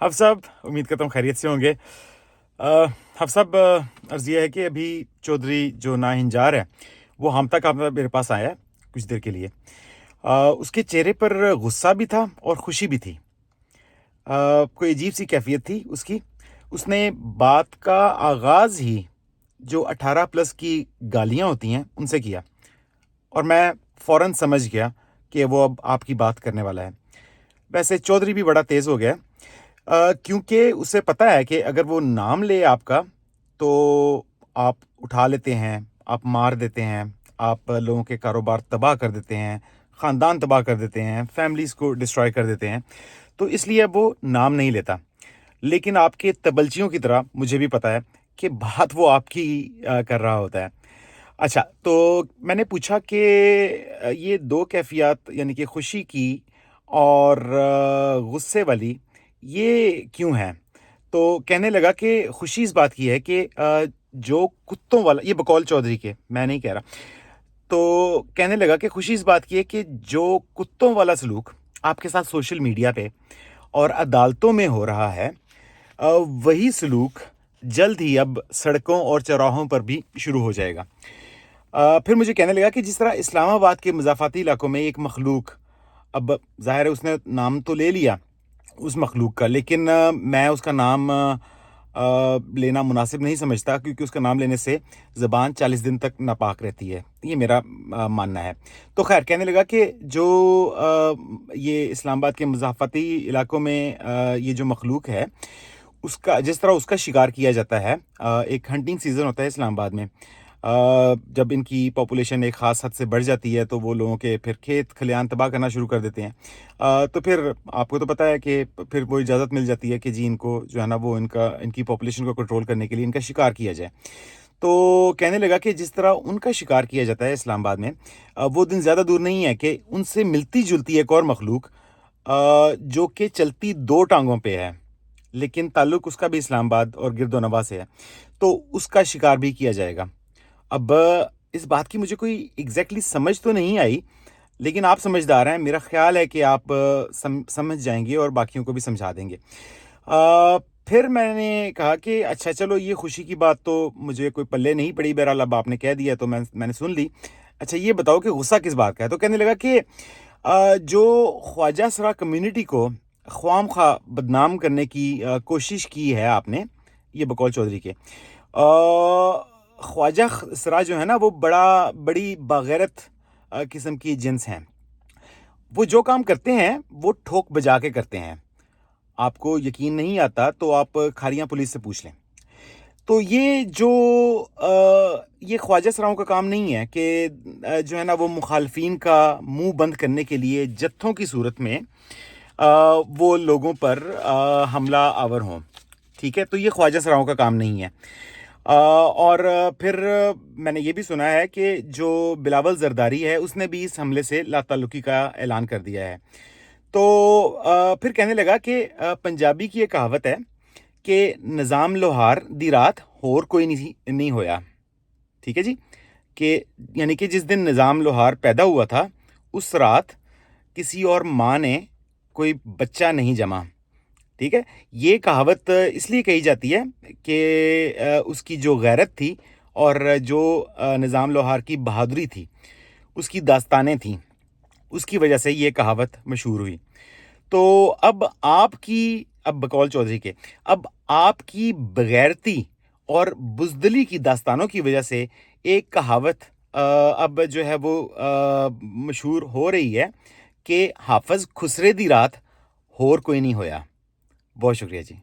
Half साहब, उम्मीद करता हूँ खैरियत से होंगे। हाफ़ साहब, अर्ज़ ये है कि अभी चौधरी जो नाहिंजार है, वो हम तक आप मेरे पास आया है कुछ देर के लिए। उसके चेहरे पर गुस्सा भी था और खुशी भी थी। कोई अजीब-सी कैफ़ियत थी उसकी। उसने बात का आगाज़ ही जो 18 प्लस की गालियाँ होती हैं, उनसे किया और मैं फ़ौरन समझ गया कि वो अब आपकी बात करने वाला है। वैसे चौधरी भी बड़ा तेज़ हो गया है, क्योंकि उसे पता है कि अगर वो नाम ले आपका, तो आप उठा लेते हैं, आप मार देते हैं, आप लोगों के कारोबार तबाह कर देते हैं, ख़ानदान तबाह कर देते हैं, फ़ैमिलीज़ को डिस्ट्रॉय कर देते हैं। तो इसलिए अब वो नाम नहीं लेता। लेकिन आपके तबलचियों की तरह मुझे भी पता है कि बात वो आपकी कर रहा होता है। अच्छा, तो मैंने पूछा कि ये 2 कैफ़ियत यानी कि खुशी की और गुस्से वाली, ये क्यों हैं? तो कहने लगा कि खुशी इस बात की है कि जो कुत्तों वाला, ये बकौल चौधरी के, मैं नहीं कह रहा। तो कहने लगा कि खुशी इस बात की है कि जो कुत्तों वाला सलूक आपके साथ सोशल मीडिया पे और अदालतों में हो रहा है, वही सलूक जल्द ही अब सड़कों और चौराहों पर भी शुरू हो जाएगा। फिर मुझे कहने लगा कि जिस तरह इस्लामाबाद के मज़ाफ़ाती इलाकों में एक मखलूक, अब ज़ाहिर है उसने नाम तो ले लिया उस मखलूक का, लेकिन मैं उसका नाम लेना मुनासिब नहीं समझता, क्योंकि उसका नाम लेने से ज़बान 40 दिन तक नापाक रहती है। ये मेरा मानना है। तो ख़ैर, कहने लगा कि जो ये इस्लामाबाद के मज़ाफ़ाती इलाकों में ये जो मखलूक है, उसका जिस तरह उसका शिकार किया जाता है, एक हंटिंग सीज़न होता है इस्लामाबाद में। जब इनकी पॉपुलेशन एक ख़ास हद से बढ़ जाती है, तो वो लोगों के फिर खेत खलियान तबाह करना शुरू कर देते हैं। तो फिर आपको तो पता है कि फिर वो इजाज़त मिल जाती है कि जी इनको जो है ना, वो इनकी पॉपुलेशन को कंट्रोल करने के लिए इनका शिकार किया जाए। तो कहने लगा कि जिस तरह उनका शिकार किया जाता है इस्लामाबाद में, वो दिन ज़्यादा दूर नहीं है कि उनसे मिलती-जुलती एक और मखलूक, जो कि चलती 2 टाँगों पे है, लेकिन ताल्लुक उसका भी इस्लामाबाद और गिरदोनवा से है, तो उसका शिकार भी किया जाएगा। अब इस बात की मुझे कोई एग्ज़ैक्टली समझ तो नहीं आई, लेकिन आप समझदार हैं, मेरा ख़्याल है कि आप समझ जाएँगे और बाकियों को भी समझा देंगे। फिर मैंने कहा कि अच्छा चलो, ये खुशी की बात तो मुझे कोई पल्ले नहीं पड़ी, बहरहाल अब आपने कह दिया तो मैंने सुन ली। अच्छा, ये बताओ कि गुस्सा किस बात का है? तो कहने लगा कि जो ख्वाजा सरा कम्युनिटी को ख्वाम-ख्वाह बदनाम करने की कोशिश की है आपने, ये बकौल चौधरी के। ख्वाजा सरा जो है ना, वो बड़ी बागैरत किस्म की जिन्स हैं। वो जो काम करते हैं, वो ठोक बजा के करते हैं। आपको यकीन नहीं आता तो आप खारियाँ पुलिस से पूछ लें। तो ये जो ये ख्वाजा सराओं का काम नहीं है कि जो है ना, वो मुखालफिन का मुँह बंद करने के लिए जत्थों की सूरत में वो लोगों पर हमला आवर हों। ठीक है? तो ये ख्वाजा सराओं का काम नहीं है। और फिर मैंने ये भी सुना है कि जो बिलावल ज़रदारी है, उसने भी इस हमले से लाताल्लुकी का ऐलान कर दिया है। तो फिर कहने लगा कि पंजाबी की एक कहावत है कि निज़ाम लोहार दी रात होर कोई नहीं होया। ठीक है जी? कि यानी कि जिस दिन निज़ाम लोहार पैदा हुआ था, उस रात किसी और माँ ने कोई बच्चा नहीं जमा। ठीक है? ये कहावत इसलिए कही जाती है कि उसकी जो गैरत थी और जो निज़ाम लोहार की बहादुरी थी, उसकी दास्तानें थीं, उसकी वजह से ये कहावत मशहूर हुई। तो अब बकौल चौधरी के, अब आपकी बगैरती और बुज़दिली की दास्तानों की वजह से एक कहावत अब जो है वो मशहूर हो रही है कि हाफ़िज़ खुसरे दी रात होर कोई नहीं होया। बहुत शुक्रिया जी।